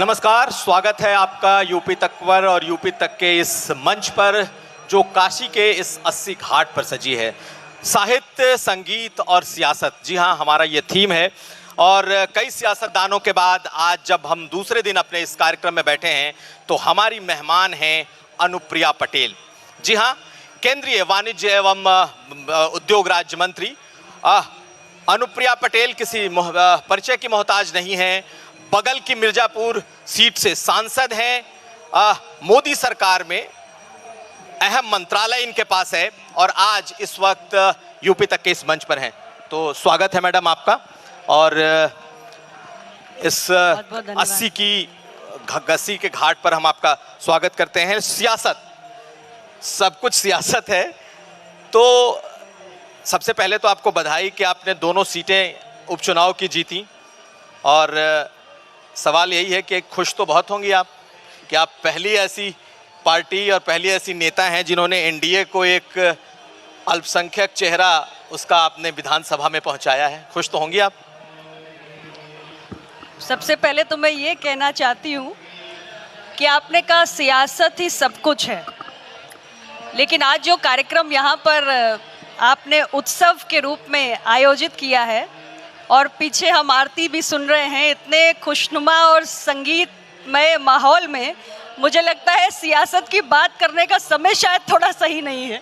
नमस्कार, स्वागत है आपका यूपी तकवर और यूपी तक के इस मंच पर जो काशी के इस 80 घाट पर सजी है। साहित्य, संगीत और सियासत, जी हाँ, हमारा ये थीम है। और कई सियासतदानों के बाद आज जब हम दूसरे दिन अपने इस कार्यक्रम में बैठे हैं तो हमारी मेहमान हैं अनुप्रिया पटेल। जी हाँ, केंद्रीय वाणिज्य एवं उद्योग राज्य मंत्री अनुप्रिया पटेल किसी परिचय की मोहताज नहीं है। बगल की मिर्जापुर सीट से सांसद हैं। मोदी सरकार में अहम मंत्रालय इनके पास है और आज इस वक्त यूपी तक के इस मंच पर हैं। तो स्वागत है मैडम आपका। और इस 80 के घाट पर हम आपका स्वागत करते हैं। सियासत, सब कुछ सियासत है। तो सबसे पहले तो आपको बधाई कि आपने दोनों सीटें उपचुनाव की जीती। और सवाल यही है कि खुश तो बहुत होंगी आप कि आप पहली ऐसी पार्टी और पहली ऐसी नेता हैं जिन्होंने एनडीए को एक अल्पसंख्यक चेहरा उसका आपने विधानसभा में पहुंचाया है। खुश तो होंगी आप? सबसे पहले तो मैं ये कहना चाहती हूँ कि आपने कहा सियासत ही सब कुछ है, लेकिन आज जो कार्यक्रम यहाँ पर आपने उत्सव के रूप में आयोजित किया है और पीछे हम आरती भी सुन रहे हैं, इतने खुशनुमा और संगीतमय माहौल में मुझे लगता है सियासत की बात करने का समय शायद थोड़ा सही नहीं है।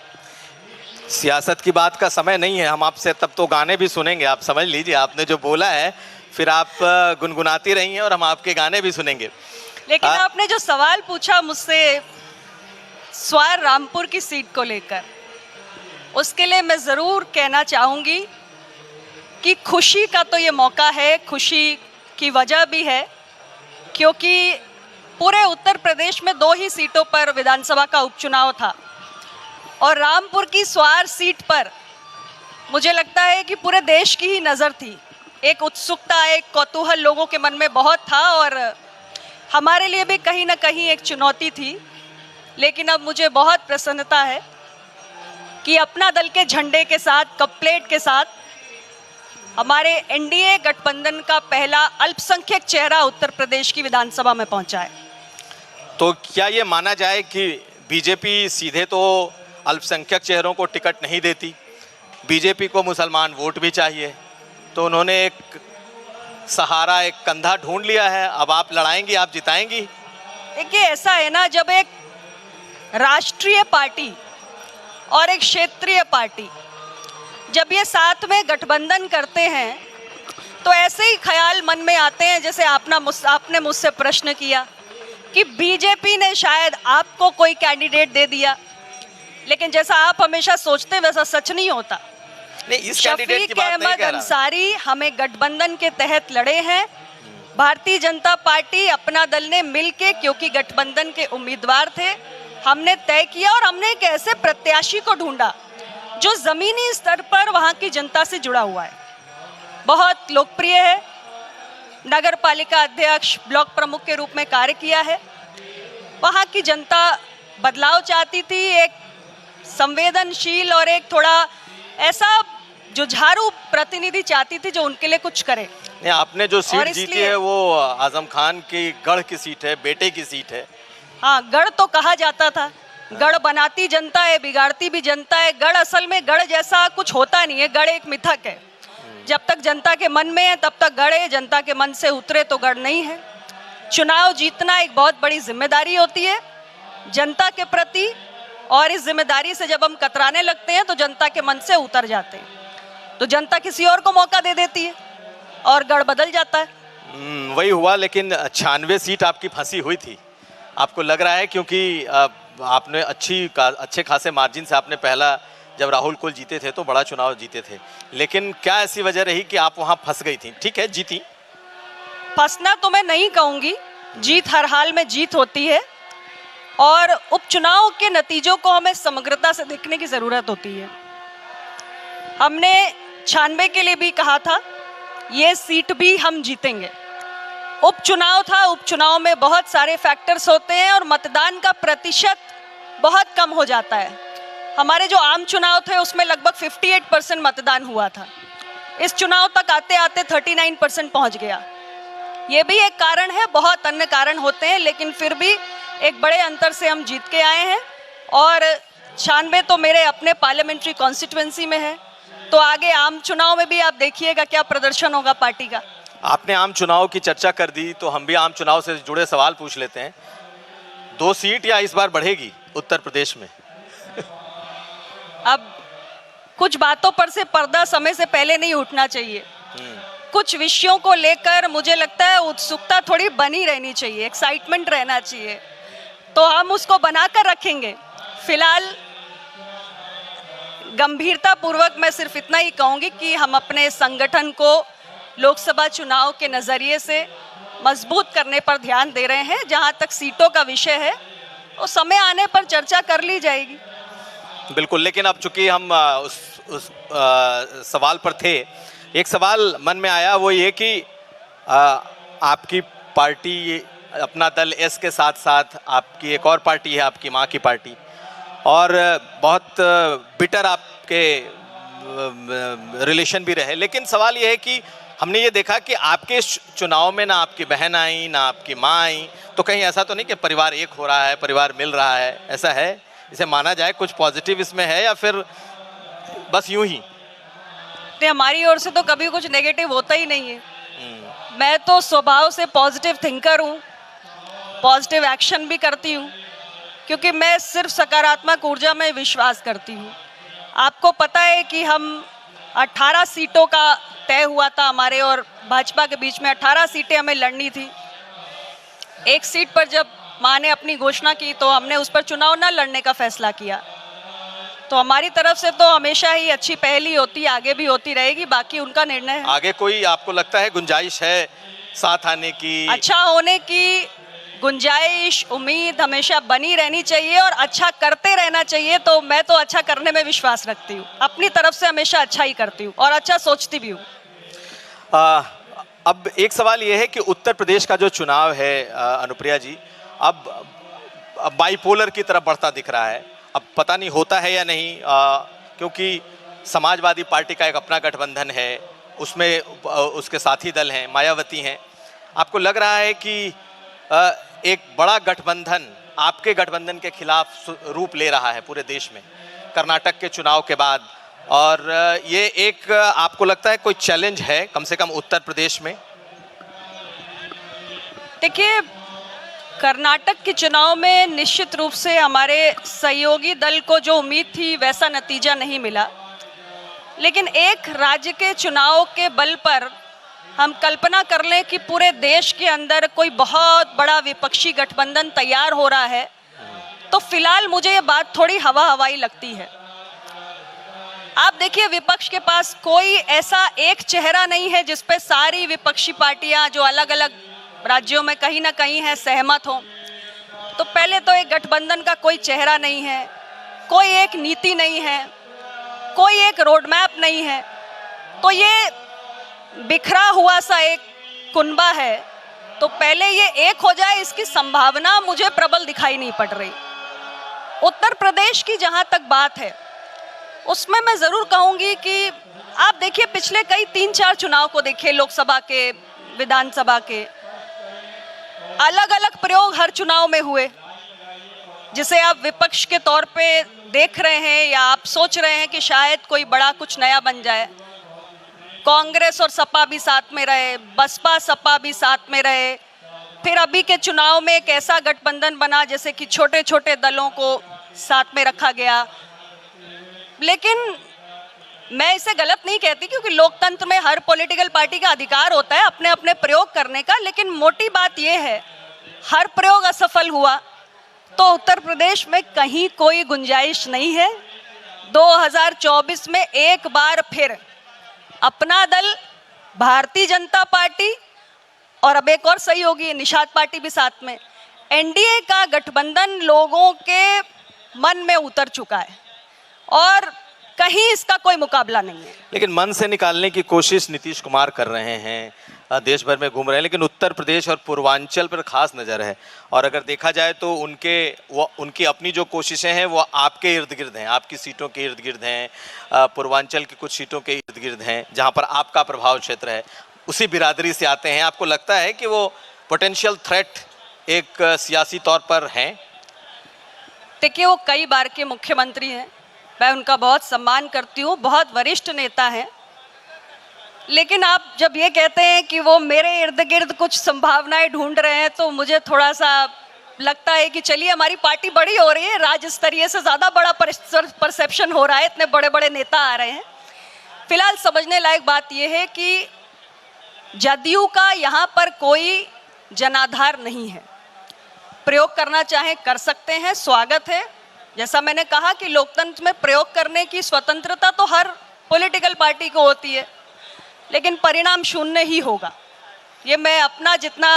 सियासत की बात का समय नहीं है। हम आपसे तब तो गाने भी सुनेंगे, आप समझ लीजिए। आपने जो बोला है फिर आप गुनगुनाती रही हैं और हम आपके गाने भी सुनेंगे। लेकिन आपने जो सवाल पूछा मुझसे स्वार रामपुर की सीट को लेकर, उसके लिए मैं ज़रूर कहना चाहूँगी कि खुशी का तो ये मौका है। खुशी की वजह भी है क्योंकि पूरे उत्तर प्रदेश में 2 ही सीटों पर विधानसभा का उपचुनाव था और रामपुर की स्वार सीट पर मुझे लगता है कि पूरे देश की ही नज़र थी। एक उत्सुकता, एक कौतूहल लोगों के मन में बहुत था और हमारे लिए भी कहीं ना कहीं एक चुनौती थी। लेकिन अब मुझे बहुत प्रसन्नता है कि अपना दल के झंडे के साथ, कप प्लेट के साथ हमारे एनडीए गठबंधन का पहला अल्पसंख्यक चेहरा उत्तर प्रदेश की विधानसभा में पहुंचा है। तो क्या ये माना जाए कि बीजेपी सीधे तो अल्पसंख्यक चेहरों को टिकट नहीं देती, बीजेपी को मुसलमान वोट भी चाहिए, तो उन्होंने एक सहारा, एक कंधा ढूंढ लिया है। अब आप लड़ाएंगी, आप जिताएंगी? देखिए, ऐसा है ना, जब एक राष्ट्रीय पार्टी और एक क्षेत्रीय पार्टी जब ये साथ में गठबंधन करते हैं तो ऐसे ही ख्याल मन में आते हैं। जैसे आपने मुझसे प्रश्न किया कि बीजेपी ने शायद आपको कोई कैंडिडेट दे दिया, लेकिन जैसा आप हमेशा सोचते हैं वैसा सच नहीं होता। शफीक अहमद अंसारी हमें गठबंधन के तहत लड़े हैं। भारतीय जनता पार्टी, अपना दल ने मिलके, क्योंकि गठबंधन के उम्मीदवार थे, हमने तय किया और हमने एक ऐसे प्रत्याशी को ढूंढा जो जमीनी स्तर पर वहां की जनता से जुड़ा हुआ है, बहुत लोकप्रिय है, नगर पालिका अध्यक्ष, ब्लॉक प्रमुख के रूप में कार्य किया है। वहां की जनता बदलाव चाहती थी, एक संवेदनशील और एक थोड़ा ऐसा जुझारू प्रतिनिधि चाहती थी जो उनके लिए कुछ करे। आपने जो सीट जीती है वो आजम खान की गढ़ की सीट है, बेटे की सीट है। हाँ, गढ़ तो कहा जाता था। गढ़ बनाती जनता है, बिगाड़ती भी जनता है। गढ़ असल में गढ़ जैसा कुछ होता नहीं है, गढ़ एक मिथक है। जब तक जनता के मन में है तब तक गढ़ है, जनता के मन से उतरे तो गढ़ नहीं है। चुनाव जीतना एक बहुत बड़ी जिम्मेदारी होती है जनता के प्रति, और इस जिम्मेदारी से जब हम कतराने लगते हैं तो जनता के मन से उतर जाते हैं, तो जनता किसी और को मौका दे देती है और गढ़ बदल जाता है। वही हुआ। लेकिन 96 सीट आपकी फंसी हुई थी, आपको लग रहा है, क्योंकि आपने अच्छे खासे मार्जिन से आपने पहला, जब राहुल कुल जीते थे तो बड़ा चुनाव जीते थे, लेकिन क्या ऐसी वजह रही कि आप वहां फंस गई थी? ठीक है, जीती। फंसना तो मैं नहीं कहूंगी, जीत हर हाल में जीत होती है और उपचुनाव के नतीजों को हमें समग्रता से देखने की जरूरत होती है। हमने 96 के लिए भी कहा था ये सीट भी हम जीतेंगे। उपचुनाव था, उपचुनाव में बहुत सारे फैक्टर्स होते हैं और मतदान का प्रतिशत बहुत कम हो जाता है। हमारे जो आम चुनाव थे उसमें लगभग 58% मतदान हुआ था। इस चुनाव तक आते आते 39% पहुंच गया। ये भी एक कारण है, बहुत अन्य कारण होते हैं, लेकिन फिर भी एक बड़े अंतर से हम जीत के आए हैं। और 96 तो मेरे अपने पार्लियामेंट्री कॉन्स्टिट्यूएंसी में है, तो आगे आम चुनाव में भी आप देखिएगा क्या प्रदर्शन होगा पार्टी का। आपने आम चुनाव की चर्चा कर दी, तो हम भी आम चुनाव से जुड़े सवाल पूछ लेते हैं। 2 सीट या इस बार बढ़ेगी उत्तर प्रदेश में? अब कुछ बातों पर से पर्दा समय से पहले नहीं उठना चाहिए। कुछ विषयों को लेकर मुझे लगता है उत्सुकता थोड़ी बनी रहनी चाहिए, एक्साइटमेंट रहना चाहिए, तो हम उसको बनाकर रखेंगे। फिलहाल गंभीरता पूर्वक मैं सिर्फ इतना ही कहूंगी कि हम अपने संगठन को लोकसभा चुनाव के नज़रिए से मजबूत करने पर ध्यान दे रहे हैं। जहां तक सीटों का विषय है, वो समय आने पर चर्चा कर ली जाएगी। बिल्कुल, लेकिन अब चूंकि हम उस सवाल पर थे, एक सवाल मन में आया, वो ये कि आपकी पार्टी, अपना दल एस के साथ साथ आपकी एक और पार्टी है, आपकी माँ की पार्टी, और बहुत बिटर आपके रिलेशन भी रहे। लेकिन सवाल ये है कि हमने ये देखा कि आपके चुनाव में ना आपकी बहन आई, ना आपकी माँ आई, तो कहीं ऐसा तो नहीं कि परिवार एक हो रहा है, परिवार मिल रहा है, ऐसा है? इसे माना जाए, कुछ पॉजिटिव इसमें है या फिर बस यूं ही? हमारी ओर से तो कभी कुछ नेगेटिव होता ही नहीं है। मैं तो स्वभाव से पॉजिटिव थिंकर हूँ, पॉजिटिव एक्शन भी करती हूँ, क्योंकि मैं सिर्फ सकारात्मक ऊर्जा में विश्वास करती हूँ। आपको पता है कि हम 18 सीटों का तय हुआ था हमारे और भाजपा के बीच में, 18 सीटें हमें लड़नी थी। एक सीट पर जब मां ने अपनी घोषणा की तो हमने उस पर चुनाव न लड़ने का फैसला किया। तो हमारी तरफ से तो हमेशा ही अच्छी पहल ही होती, आगे भी होती रहेगी, बाकी उनका निर्णय है। आगे कोई आपको लगता है गुंजाइश है साथ आने की? अच्छा होने की गुंजाइश, उम्मीद हमेशा बनी रहनी चाहिए और अच्छा करते रहना चाहिए। तो मैं तो अच्छा करने में विश्वास रखती हूँ, अपनी तरफ से हमेशा अच्छा ही करती हूँ और अच्छा सोचती भी हूँ। अब एक सवाल ये है कि उत्तर प्रदेश का जो चुनाव है अनुप्रिया जी, अब बाइपोलर की तरफ बढ़ता दिख रहा है। अब पता नहीं होता है या नहीं, क्योंकि समाजवादी पार्टी का एक अपना गठबंधन है, उसमें उसके साथी दल हैं, मायावती हैं। आपको लग रहा है कि एक बड़ा गठबंधन आपके गठबंधन के खिलाफ रूप ले रहा है पूरे देश में कर्नाटक के चुनाव के बाद, और ये एक आपको लगता है कोई चैलेंज है कम से कम उत्तर प्रदेश में? देखिए, कर्नाटक के चुनाव में निश्चित रूप से हमारे सहयोगी दल को जो उम्मीद थी वैसा नतीजा नहीं मिला, लेकिन एक राज्य के चुनाव के बल पर हम कल्पना कर लें कि पूरे देश के अंदर कोई बहुत बड़ा विपक्षी गठबंधन तैयार हो रहा है, तो फिलहाल मुझे ये बात थोड़ी हवाई लगती है। आप देखिए, विपक्ष के पास कोई ऐसा एक चेहरा नहीं है जिस पे सारी विपक्षी पार्टियां जो अलग अलग राज्यों में कहीं ना कहीं है सहमत हो। तो पहले तो एक गठबंधन का कोई चेहरा नहीं है, कोई एक नीति नहीं है, कोई एक रोड मैप नहीं है, तो ये बिखरा हुआ सा एक कुनबा है। तो पहले ये एक हो जाए, इसकी संभावना मुझे प्रबल दिखाई नहीं पड़ रही। उत्तर प्रदेश की जहां तक बात है, उसमें मैं जरूर कहूंगी कि आप देखिए, पिछले कई 3-4 चुनाव को देखिए, लोकसभा के, विधानसभा के, अलग अलग प्रयोग हर चुनाव में हुए, जिसे आप विपक्ष के तौर पे देख रहे हैं या आप सोच रहे हैं कि शायद कोई बड़ा कुछ नया बन जाए। कांग्रेस और सपा भी साथ में रहे, बसपा सपा भी साथ में रहे, फिर अभी के चुनाव में एक ऐसा गठबंधन बना जैसे कि छोटे छोटे दलों को साथ में रखा गया। लेकिन मैं इसे गलत नहीं कहती, क्योंकि लोकतंत्र में हर पॉलिटिकल पार्टी का अधिकार होता है अपने अपने प्रयोग करने का। लेकिन मोटी बात यह है, हर प्रयोग असफल हुआ, तो उत्तर प्रदेश में कहीं कोई गुंजाइश नहीं है। 2024 में एक बार फिर अपना दल, भारतीय जनता पार्टी और अब एक और सहयोगी निषाद पार्टी भी साथ में, एनडीए का गठबंधन लोगों के मन में उतर चुका है और कहीं इसका कोई मुकाबला नहीं है। लेकिन मन से निकालने की कोशिश नीतीश कुमार कर रहे हैं, देश भर में घूम रहे हैं, लेकिन उत्तर प्रदेश और पूर्वांचल पर खास नज़र है। और अगर देखा जाए तो उनकी अपनी जो कोशिशें हैं वो आपके इर्द गिर्द हैं, आपकी सीटों के इर्द गिर्द हैं, पूर्वांचल की कुछ सीटों के इर्द गिर्द हैं जहां पर आपका प्रभाव क्षेत्र है। उसी बिरादरी से आते हैं। आपको लगता है कि वो पोटेंशियल थ्रेट एक सियासी तौर पर हैं? देखिए, वो कई बार के मुख्यमंत्री हैं, मैं उनका बहुत सम्मान करती हूँ, बहुत वरिष्ठ नेता हैं। लेकिन आप जब ये कहते हैं कि वो मेरे इर्द गिर्द कुछ संभावनाएं ढूंढ रहे हैं, तो मुझे थोड़ा सा लगता है कि चलिए, हमारी पार्टी बड़ी हो रही है, राज्य स्तरीय से ज़्यादा बड़ा परसेप्शन हो रहा है, इतने बड़े बड़े नेता आ रहे हैं। फिलहाल समझने लायक बात यह है कि जदयू का यहाँ पर कोई जनाधार नहीं है। प्रयोग करना चाहें कर सकते हैं, स्वागत है। जैसा मैंने कहा कि लोकतंत्र में प्रयोग करने की स्वतंत्रता तो हर पॉलिटिकल पार्टी को होती है, लेकिन परिणाम शून्य ही होगा। ये मैं अपना जितना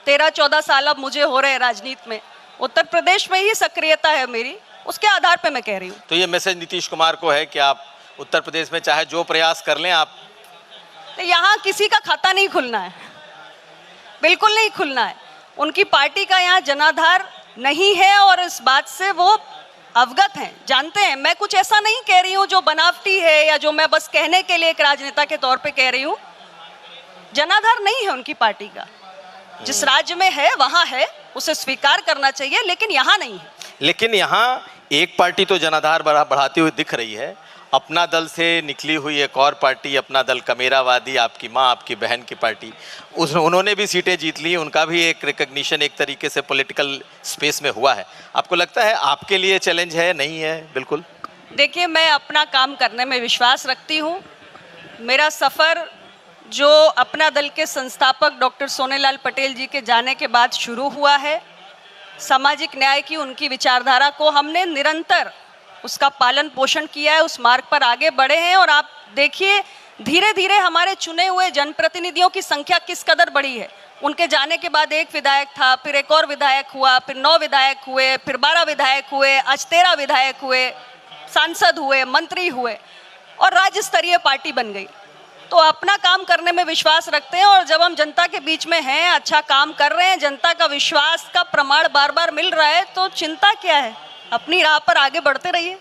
13-14 साल अब मुझे हो रहे हैं राजनीति में, उत्तर प्रदेश में ही सक्रियता है मेरी, उसके आधार पे मैं कह रही हूँ। तो ये मैसेज नीतीश कुमार को है कि आप उत्तर प्रदेश में चाहे जो प्रयास कर लें, आप तो यहाँ किसी का खाता नहीं खुलना है, बिल्कुल नहीं खुलना है। उनकी पार्टी का यहाँ जनाधार नहीं है और इस बात से वो अवगत हैं, जानते हैं। मैं कुछ ऐसा नहीं कह रही हूँ जो बनावटी है या जो मैं बस कहने के लिए एक राजनेता के तौर पे कह रही हूँ। जनाधार नहीं है उनकी पार्टी का, जिस राज्य में है वहाँ है, उसे स्वीकार करना चाहिए, लेकिन यहाँ नहीं है। लेकिन यहाँ एक पार्टी तो जनाधार बढ़ाती हुई दिख रही है। अपना दल से निकली हुई एक और पार्टी, अपना दल कमेरावादी, आपकी माँ, आपकी बहन की पार्टी, उन्होंने भी सीटें जीत ली। उनका भी एक रिकग्निशन एक तरीके से पॉलिटिकल स्पेस में हुआ है। आपको लगता है आपके लिए चैलेंज है? नहीं है? बिल्कुल। देखिए, मैं अपना काम करने में विश्वास रखती हूँ। मेरा सफ़र जो अपना दल के संस्थापक डॉक्टर सोनेलाल पटेल जी के जाने के बाद शुरू हुआ है, सामाजिक न्याय की उनकी विचारधारा को हमने निरंतर उसका पालन पोषण किया है, उस मार्ग पर आगे बढ़े हैं। और आप देखिए, धीरे धीरे हमारे चुने हुए जनप्रतिनिधियों की संख्या किस कदर बढ़ी है। उनके जाने के बाद एक विधायक था, फिर एक और विधायक हुआ, फिर 9 विधायक हुए, फिर 12 विधायक हुए, आज 13 विधायक हुए, सांसद हुए, मंत्री हुए और राज्य स्तरीय पार्टी बन गई। तो अपना काम करने में विश्वास रखते हैं और जब हम जनता के बीच में हैं, अच्छा काम कर रहे हैं, जनता का विश्वास का प्रमाण बार बार मिल रहा है, तो चिंता क्या है, अपनी राह पर आगे बढ़ते रहिए।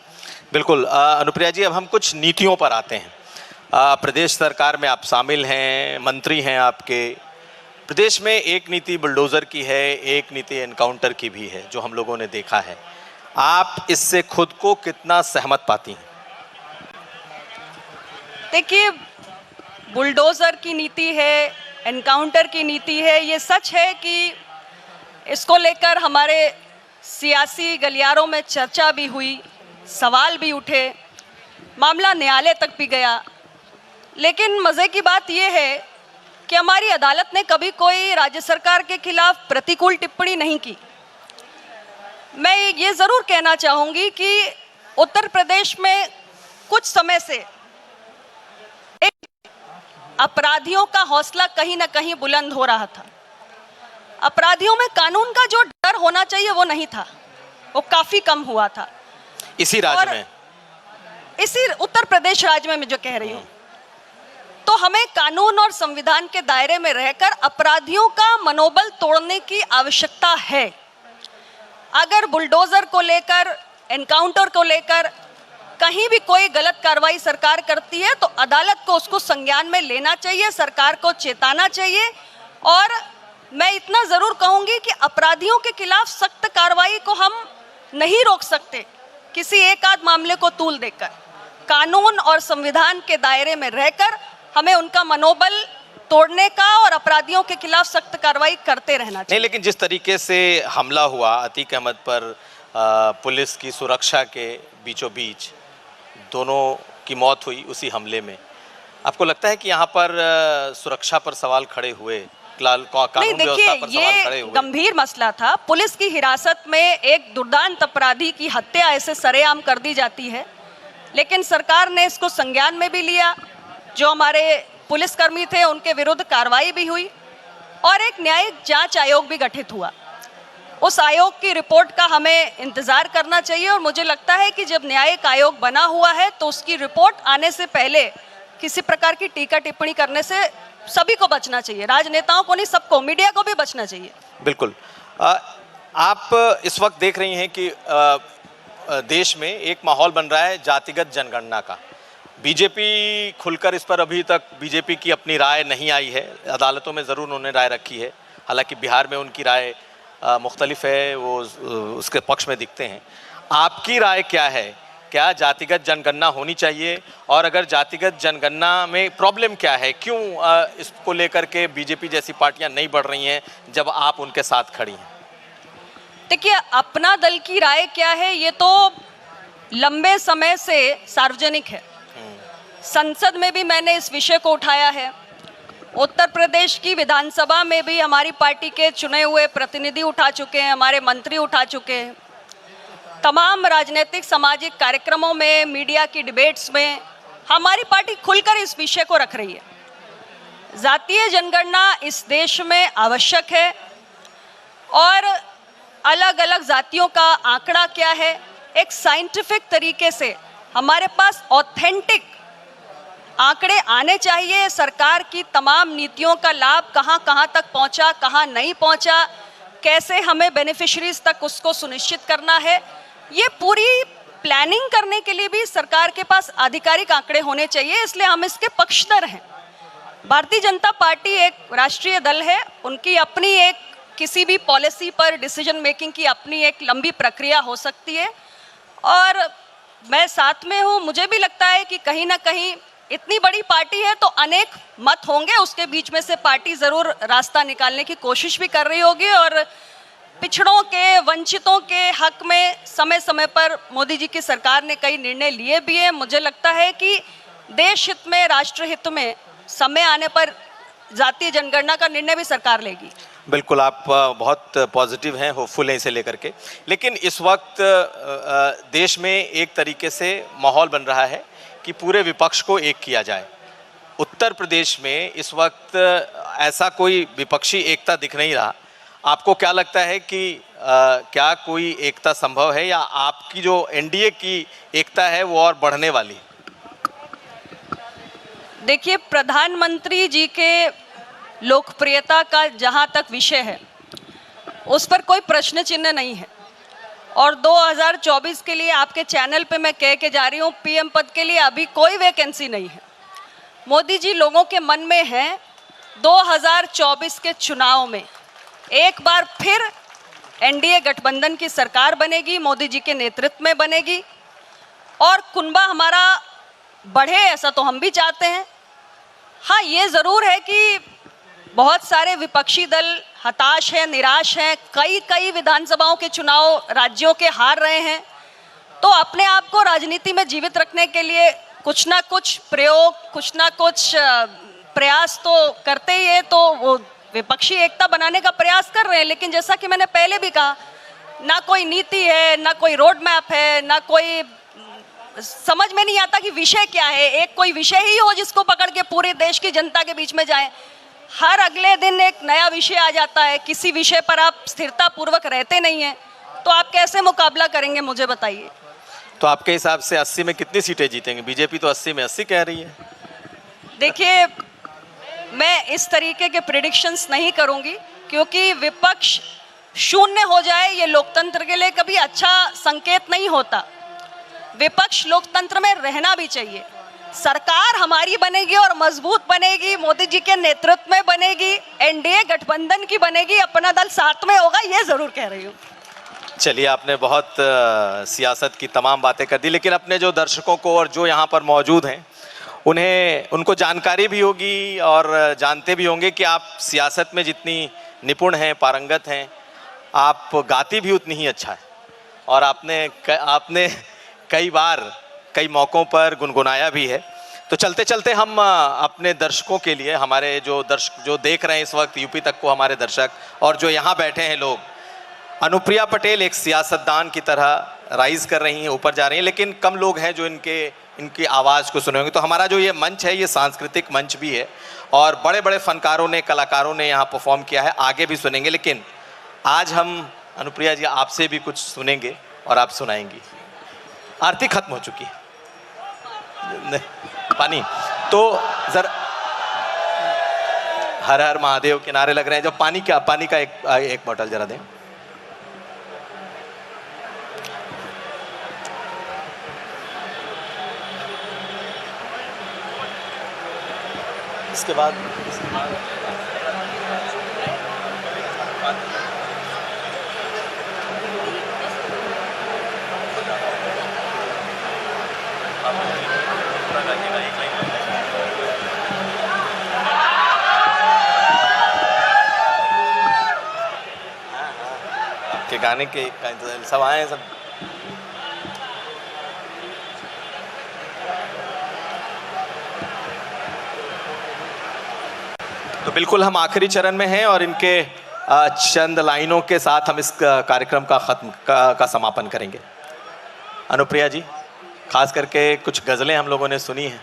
बिल्कुल। अनुप्रिया जी, अब हम कुछ नीतियों पर आते हैं। प्रदेश सरकार में आप शामिल हैं, मंत्री हैं आपके। प्रदेश में एक नीति बुलडोज़र की है, एक नीति एनकाउंटर की भी है, जो हम लोगों ने देखा है। आप इससे खुद को कितना सहमत पाती हैं? देखिए, बुलडोज़र की नीति है, एनकाउंटर की नीति है, ये सच है कि इसको लेकर हमारे सियासी गलियारों में चर्चा भी हुई, सवाल भी उठे, मामला न्यायालय तक भी गया। लेकिन मज़े की बात यह है कि हमारी अदालत ने कभी कोई राज्य सरकार के खिलाफ प्रतिकूल टिप्पणी नहीं की। मैं ये ज़रूर कहना चाहूँगी कि उत्तर प्रदेश में कुछ समय से एक अपराधियों का हौसला कहीं ना कहीं बुलंद हो रहा था। अपराधियों में कानून का जो डर होना चाहिए वो नहीं था, वो काफी कम हुआ था। इसी राज्य में, इसी उत्तर प्रदेश राज्य में मैं जो कह रही हूँ, तो हमें कानून और संविधान के दायरे में रहकर अपराधियों का मनोबल तोड़ने की आवश्यकता है। अगर बुलडोजर को लेकर, एनकाउंटर को लेकर कहीं भी कोई गलत कार्रवाई सरकार करती है तो अदालत को उसको संज्ञान में लेना चाहिए, सरकार को चेताना चाहिए। और मैं इतना ज़रूर कहूँगी कि अपराधियों के खिलाफ सख्त कार्रवाई को हम नहीं रोक सकते किसी एक आध मामले को तूल देकर। कानून और संविधान के दायरे में रहकर हमें उनका मनोबल तोड़ने का और अपराधियों के खिलाफ सख्त कार्रवाई करते रहना चाहिए। नहीं, लेकिन जिस तरीके से हमला हुआ अतीक अहमद पर, पुलिस की सुरक्षा के बीचों बीच दोनों की मौत हुई उसी हमले में, आपको लगता है कि यहाँ पर सुरक्षा पर सवाल खड़े हुए, नहीं? देखिए, ये गंभीर मसला था। पुलिस की हिरासत में एक दुर्दांत अपराधी की हत्या ऐसे सरेआम कर दी जाती है, लेकिन सरकार ने इसको संज्ञान में भी लिया। जो हमारे पुलिसकर्मी थे उनके विरुद्ध कार्रवाई भी हुई और एक न्यायिक जांच आयोग भी गठित हुआ। उस आयोग की रिपोर्ट का हमें इंतजार करना चाहिए और मुझे लगता है कि जब न्यायिक आयोग बना हुआ है तो उसकी रिपोर्ट आने से पहले किसी प्रकार की टीका टिप्पणी करने से सभी को बचना चाहिए, राजनेताओं को नहीं, सबको, मीडिया को भी बचना चाहिए। बिल्कुल। आप इस वक्त देख रही हैं कि देश में एक माहौल बन रहा है जातिगत जनगणना का। बीजेपी खुलकर इस पर अभी तक बीजेपी की अपनी राय नहीं आई है। अदालतों में ज़रूर उन्होंने राय रखी है, हालांकि बिहार में उनकी राय मुख्तलिफ है, वो उसके पक्ष में दिखते हैं। आपकी राय क्या है? क्या जातिगत जनगणना होनी चाहिए? और अगर जातिगत जनगणना में प्रॉब्लम क्या है, क्यों इसको लेकर के बीजेपी जैसी पार्टियां नहीं बढ़ रही हैं जब आप उनके साथ खड़ी हैं? देखिए, अपना दल की राय क्या है ये तो लंबे समय से सार्वजनिक है। संसद में भी मैंने इस विषय को उठाया है। उत्तर प्रदेश की विधानसभा में भी हमारी पार्टी के चुने हुए प्रतिनिधि उठा चुके हैं, हमारे मंत्री उठा चुके हैं। तमाम राजनीतिक सामाजिक कार्यक्रमों में, मीडिया की डिबेट्स में हमारी पार्टी खुलकर इस विषय को रख रही है। जातीय जनगणना इस देश में आवश्यक है और अलग अलग जातियों का आंकड़ा क्या है, एक साइंटिफिक तरीके से हमारे पास ऑथेंटिक आंकड़े आने चाहिए। सरकार की तमाम नीतियों का लाभ कहां कहां तक पहुंचा, कहां नहीं पहुंचा, कैसे हमें बेनिफिशरीज तक उसको सुनिश्चित करना है, ये पूरी प्लानिंग करने के लिए भी सरकार के पास आधिकारिक आंकड़े होने चाहिए। इसलिए हम इसके पक्षधर हैं। भारतीय जनता पार्टी एक राष्ट्रीय दल है, उनकी अपनी एक किसी भी पॉलिसी पर डिसीजन मेकिंग की अपनी एक लंबी प्रक्रिया हो सकती है और मैं साथ में हूँ। मुझे भी लगता है कि कहीं ना कहीं इतनी बड़ी पार्टी है तो अनेक मत होंगे, उसके बीच में से पार्टी ज़रूर रास्ता निकालने की कोशिश भी कर रही होगी और पिछड़ों के, वंचितों के हक में समय समय पर मोदी जी की सरकार ने कई निर्णय लिए भी हैं। मुझे लगता है कि देश हित में, राष्ट्र हित में समय आने पर जातीय जनगणना का निर्णय भी सरकार लेगी। बिल्कुल, आप बहुत पॉजिटिव हैं, होपफुल हैं इसे लेकर के। लेकिन इस वक्त देश में एक तरीके से माहौल बन रहा है कि पूरे विपक्ष को एक किया जाए। उत्तर प्रदेश में इस वक्त ऐसा कोई विपक्षी एकता दिख नहीं रहा। आपको क्या लगता है कि क्या कोई एकता संभव है या आपकी जो एनडीए की एकता है वो और बढ़ने वाली? देखिए, प्रधानमंत्री जी के लोकप्रियता का जहां तक विषय है उस पर कोई प्रश्न चिन्ह नहीं है और 2024 के लिए आपके चैनल पे मैं कह के जा रही हूँ, पीएम पद के लिए अभी कोई वैकेंसी नहीं है। मोदी जी लोगों के मन में हैं। 2024 के चुनाव में एक बार फिर एनडीए गठबंधन की सरकार बनेगी, मोदी जी के नेतृत्व में बनेगी और कुनबा हमारा बढ़े, ऐसा तो हम भी चाहते हैं। हाँ, ये ज़रूर है कि बहुत सारे विपक्षी दल हताश हैं, निराश हैं, कई विधानसभाओं के चुनाव राज्यों के हार रहे हैं, तो अपने आप को राजनीति में जीवित रखने के लिए कुछ ना कुछ प्रयोग, कुछ ना कुछ प्रयास तो करते ही है, तो वो विपक्षी एकता बनाने का प्रयास कर रहे हैं। लेकिन जैसा कि मैंने पहले भी कहा, ना कोई नीति है, ना कोई रोड मैप है, ना कोई समझ में नहीं आता कि विषय क्या है। एक कोई विषय ही हो जिसको पकड़ के पूरे देश की जनता के बीच में जाएं। हर अगले दिन एक नया विषय आ जाता है, किसी विषय पर आप स्थिरता पूर्वक रहते नहीं हैं, तो आप कैसे मुकाबला करेंगे, मुझे बताइए। तो आपके हिसाब से 80 में कितनी सीटें जीतेंगे? बीजेपी तो 80 में 80 कह रही है। देखिए, मैं इस तरीके के प्रेडिक्शंस नहीं करूंगी क्योंकि विपक्ष शून्य हो जाए ये लोकतंत्र के लिए कभी अच्छा संकेत नहीं होता। विपक्ष लोकतंत्र में रहना भी चाहिए। सरकार हमारी बनेगी और मजबूत बनेगी, मोदी जी के नेतृत्व में बनेगी, एनडीए गठबंधन की बनेगी, अपना दल साथ में होगा, ये जरूर कह रही हूँ। चलिए, आपने बहुत सियासत की तमाम बातें कर दी, लेकिन अपने जो दर्शकों को और जो यहाँ पर मौजूद हैं उनको जानकारी भी होगी और जानते भी होंगे कि आप सियासत में जितनी निपुण हैं, पारंगत हैं, आप गाती भी उतनी ही अच्छा है और आपने कई बार कई मौक़ों पर गुनगुनाया भी है। तो चलते चलते हम अपने दर्शकों के लिए, हमारे जो देख रहे हैं इस वक्त यूपी तक को, हमारे दर्शक और जो यहाँ बैठे हैं लोग, अनुप्रिया पटेल एक सियासतदान की तरह राइज कर रही हैं, ऊपर जा रही हैं, लेकिन कम लोग हैं जो इनकी आवाज़ को सुने होंगे। तो हमारा जो ये मंच है ये सांस्कृतिक मंच भी है और बड़े बड़े फनकारों ने, कलाकारों ने यहाँ परफॉर्म किया है, आगे भी सुनेंगे। लेकिन आज हम अनुप्रिया जी आपसे भी कुछ सुनेंगे और आप सुनाएंगी। आरती खत्म हो चुकी है, पानी तो जरा हर हर महादेव के नारे लग रहे हैं। जो पानी का एक बोतल जरा दें। इसके बाद आपके गाने के का इंतजार, सब आए हैं सब। तो बिल्कुल हम आखिरी चरण में हैं और इनके चंद लाइनों के साथ हम इस कार्यक्रम का खत्म का समापन करेंगे। अनुप्रिया जी, खास करके कुछ गजलें हम लोगों ने सुनी हैं।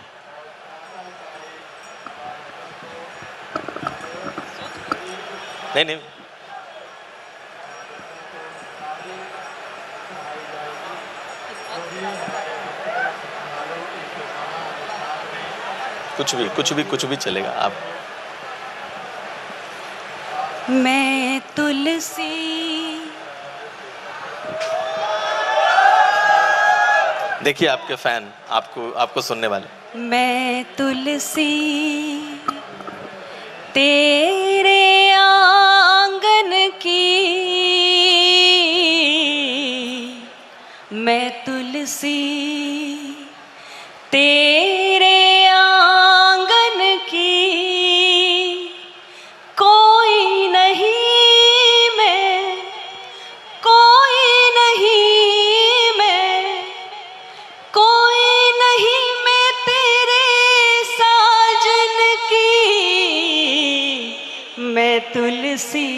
नहीं नहीं, कुछ भी चलेगा। आप मैं तुलसी देखिए आपके फैन आपको सुनने वाले। मैं तुलसी तेरे आंगन की, मैं तुलसी तेरे आंगन की, कोई नहीं मैं, कोई नहीं मैं, कोई नहीं मैं तेरे साजन की, मैं तुलसी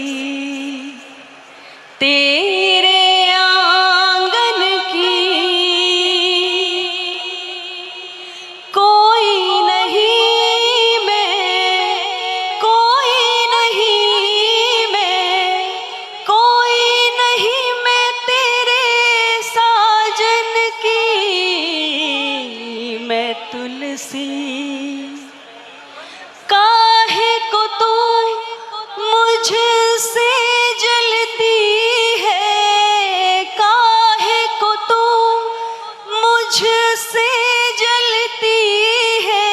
तेरे आंगन की, कोई नहीं मैं, कोई नहीं मैं, कोई नहीं मैं तेरे साजन की, मैं तुलसी। काहे को तू मुझसे जलती है, काहे को तू मुझसे जलती है,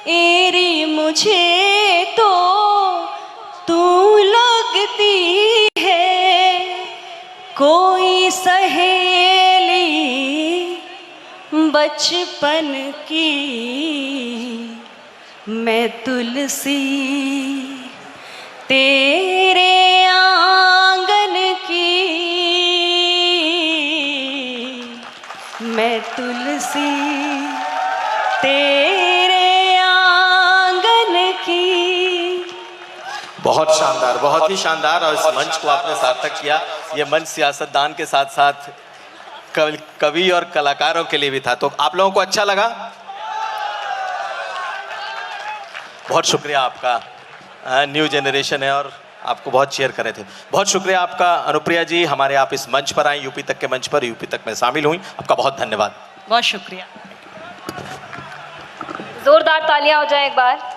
एरी मुझे तो तू लगती है, कोई सहेली बचपन की, मैं तुलसी तेरे आंगन की, मैं तुलसी तेरे आंगन की। बहुत शानदार, बहुत ही शानदार। और इस मंच को आपने सार्थक किया। ये मंच सियासतदान के साथ साथ कवि और कलाकारों के लिए भी था। तो आप लोगों को अच्छा लगा? बहुत शुक्रिया आपका। न्यू जनरेशन है और आपको बहुत चेयर कर रहे थे। बहुत शुक्रिया आपका अनुप्रिया जी, हमारे आप इस मंच पर आई, यूपी तक के मंच पर, यूपी तक में शामिल हुई। आपका बहुत धन्यवाद। बहुत शुक्रिया। जोरदार तालियां हो जाए एक बार।